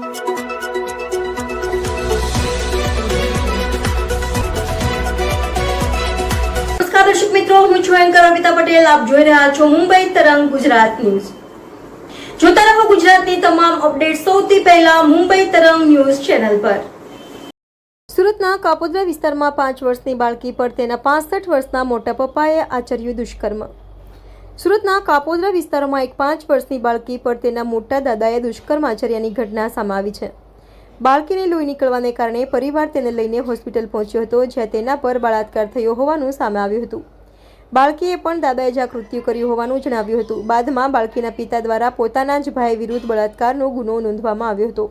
દર્શક મિત્રો, હું છું એન્કર અમિતા પટેલ. આપ જોઈ રહ્યા છો મુંબઈ તરંગ ગુજરાત ન્યૂઝ. જોતા રહો ગુજરાતની તમામ અપડેટ સૌથી પહેલા મુંબઈ તરંગ ન્યૂઝ ચેનલ પર. સુરતના કાપોદ્રા વિસ્તારમાં 5 વર્ષની બાળકી પર તેના 65 વર્ષના મોટા પપ્પાએ આચર્યું દુષ્કર્મ. સુરતના કાપોદ્રા વિસ્તારમાં એક 5 વર્ષની બાળકી પર તેના મોટા દાદાએ દુષ્કર્મ આચર્યાની ઘટના સામે આવી છે. બાળકીને લોહી નીકળવાને કારણે પરિવાર તેને લઈને હોસ્પિટલ પહોંચ્યો હતો, જ્યાં તેના પર બળાત્કાર થયો હોવાનું સામે આવ્યું હતું. બાળકીએ પણ દાદાએ જ આ કૃત્ય કર્યું હોવાનું જણાવ્યું હતું. બાદમાં બાળકીના પિતા દ્વારા પોતાના જ ભાઈ વિરુદ્ધ બળાત્કારનો ગુનો નોંધવામાં આવ્યો હતો.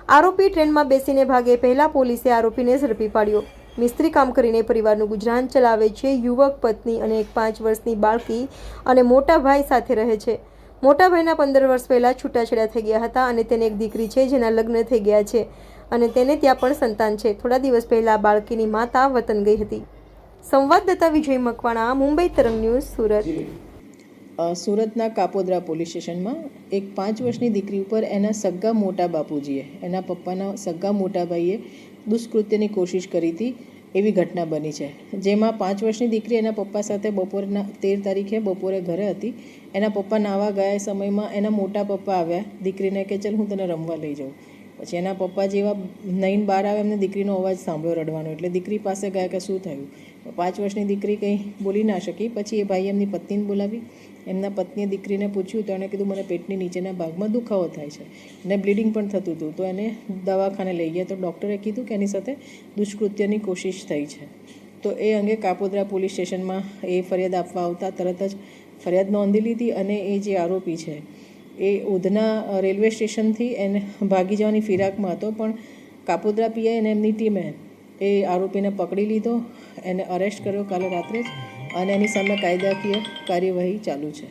આરોપી ટ્રેનમાં બેસીને ભાગે પહેલા પોલીસે આરોપીને ઝડપી પાડ્યો. મિસ્ત્રી કામ કરીને પરિવારનું ગુજરાન ચલાવે છે. યુવક, પત્ની અને એક 5 વર્ષની બાળકી અને મોટા ભાઈ સાથે રહે છે. મોટા ભાઈના 15 વર્ષ પહેલાં છૂટાછેડા થઈ ગયા હતા અને તેને એક દીકરી છે જેના લગ્ન થઈ ગયા છે અને તેને ત્યાં પણ સંતાન છે. થોડા દિવસ પહેલાં બાળકીની માતા વતન ગઈ હતી. સંવાદદાતા વિજય મકવાણા, મુંબઈ તરંગ ન્યૂઝ, સુરત. સુરતના કાપોદ્રા પોલીસ સ્ટેશનમાં એક 5 વર્ષની દીકરી ઉપર એના સગા મોટા બાપુજીએ, એના પપ્પાના સગા મોટા ભાઈએ દુષ્કૃત્યની કોશિશ કરી હતી એવી ઘટના બની છે. જેમાં 5 વર્ષની દીકરી એના પપ્પા સાથે બપોરના 13 તારીખે બપોરે ઘરે હતી. એના પપ્પા નાવા ગયા સમયમાં એના મોટા પપ્પા આવ્યા દીકરીને કે ચલ હું તને રમવા લઈ જાઉં. પછી એના પપ્પા જેવા નઈને બહાર આવે એમને દીકરીનો અવાજ સાંભળ્યો રડવાનો, એટલે દીકરી પાસે ગયા કે શું થયું. 5 વર્ષની દીકરી કંઈ બોલી ના શકી. પછી એ ભાઈ એમની પત્નીને બોલાવી. એમના પત્નીએ દીકરીને પૂછ્યું તો એણે કીધું મને પેટની નીચેના ભાગમાં દુખાવો થાય છે અને બ્લીડિંગ પણ થતું હતું. તો એને દવાખાને લઈ ગયા તો ડૉક્ટરે કીધું કે એની સાથે દુષ્કૃત્યની કોશિશ થઈ છે. તો એ અંગે કાપોદ્રા પોલીસ સ્ટેશનમાં એ ફરિયાદ આપવા આવતા તરત જ ફરિયાદ નોંધી લીધી અને એ જે આરોપી છે એ ઉધના રેલવે સ્ટેશનથી એને ભાગી જવાની ફિરાકમાં હતો, પણ કાપોદ્રા પીઆઈ અને એમની ટીમે એ આરોપીને પકડી લીધો, એને અરેસ્ટ કર્યો કાલે રાત્રે જ, અને એની સામે કાયદાકીય કાર્યવાહી ચાલુ છે.